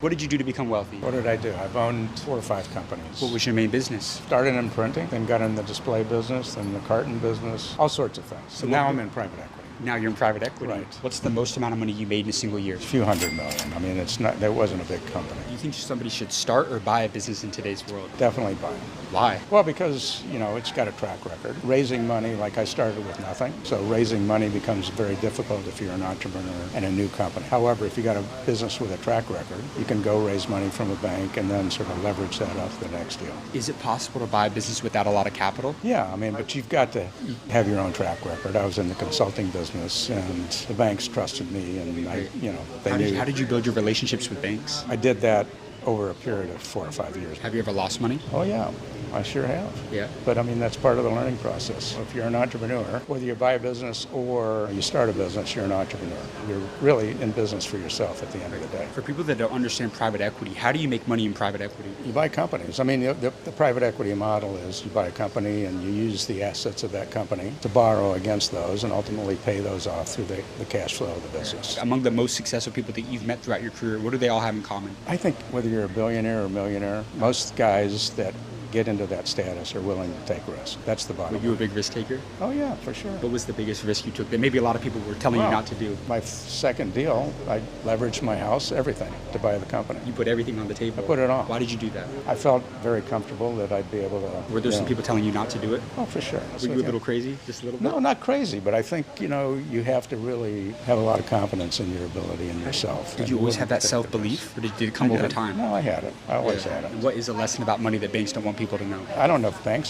What did you do to become wealthy? What did I do? I've owned 4 or 5 companies. What was your main business? Started in printing, then got in the display business, then the carton business, all sorts of things. So now I'm in private equity. Now you're in private equity. Right. What's the most amount of money you made in a single year? A few $100 million. I mean, that wasn't a big company. Do you think somebody should start or buy a business in today's world? Definitely buy it. Why? Well, because, it's got a track record. Raising money, like I started with nothing. So raising money becomes very difficult if you're an entrepreneur and a new company. However, if you got a business with a track record, you can go raise money from a bank and then sort of leverage that up to the next deal. Is it possible to buy a business without a lot of capital? Yeah, but you've got to have your own track record. I was in the consulting business, and the banks trusted me, and they knew. How did you build your relationships with banks? I did that over a period of 4 or 5 years. Have you ever lost money? Oh yeah, I sure have. Yeah. But that's part of the learning process. If you're an entrepreneur, whether you buy a business or you start a business, you're an entrepreneur. You're really in business for yourself at the end of the day. For people that don't understand private equity, how do you make money in private equity? You buy companies. The private equity model is you buy a company and you use the assets of that company to borrow against those and ultimately pay those off through the cash flow of the business. Among the most successful people that you've met throughout your career, what do they all have in common? I think whether you're a billionaire or a millionaire, most guys that get into that status are willing to take risks. That's the bottom line. Were you a big risk taker? Oh yeah, for sure. What was the biggest risk you took that maybe a lot of people were telling you not to do? My second deal, I leveraged my house, everything, to buy the company. You put everything on the table? I put it on. Why did you do that? I felt very comfortable that I'd be able to... Were there some people telling you not to do it? Oh, for sure. Were you a little crazy? Just a little bit? No, not crazy, but I think, you have to really have a lot of confidence in your ability and yourself. Did you always have that self-belief, or did it come over time? No, I had it. I always had it. And what is a lesson about money that banks don't want people to know? I don't know if banks